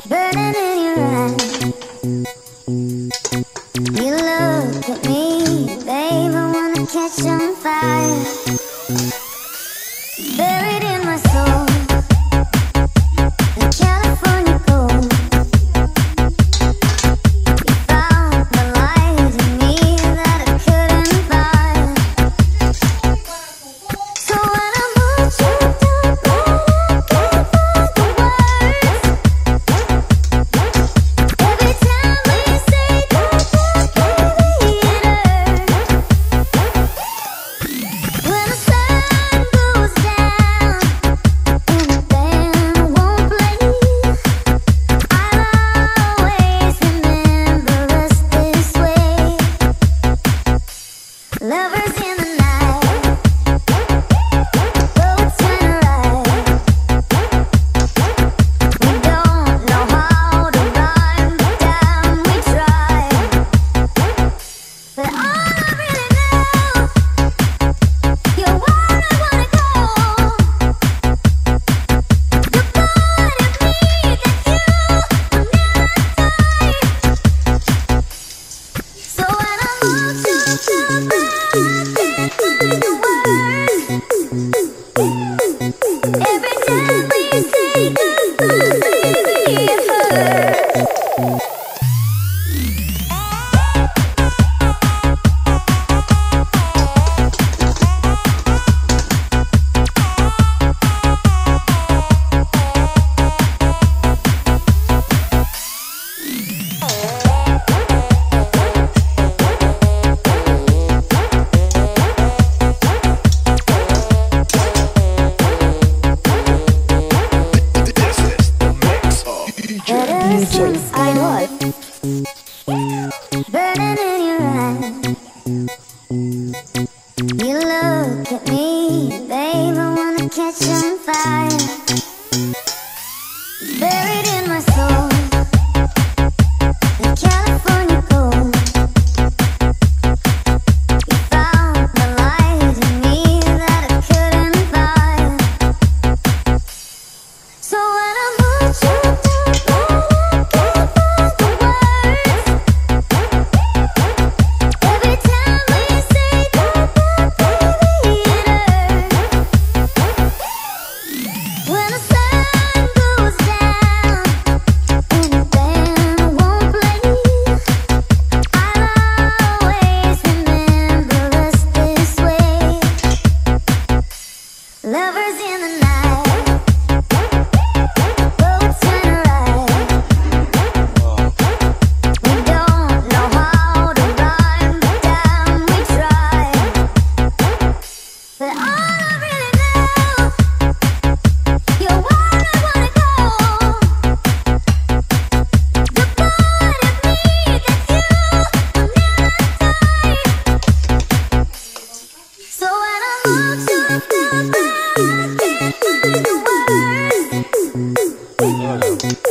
Burning in your eyes. You look at me, babe, I wanna catch on fire. Buried in my soul, the California gold. You found the light in me that I couldn't find. So when I moved you down, I can't find the words. Every time we say goodbye, baby, it hurts. When the sun goes down and the band won't play, I'll always remember us this way. Lovers in the night, roads turn right. We don't know how to rhyme, but damn, we try. But all I really know, you're where I wanna go. The part of me that you will never die. So when I look to the back, I can't find the words. Every time we say goodbye, baby, it hurts. Burning in your eyes. You look at me, babe, I wanna catch on fire. Buried in my soul, the California gold. You found the light in me that I couldn't find. So when I moved you down, I can't find the words. Every time we say goodbye, baby, it hurts. When the sun goes down and the band won't play, I'll always remember us this way. Lovers in the night, roads turn right. We don't know how to rhyme, but damn, we try. But all I really know, you're where I wanna go. The part of me that you will never die. So when I look to the back, I can't find the words.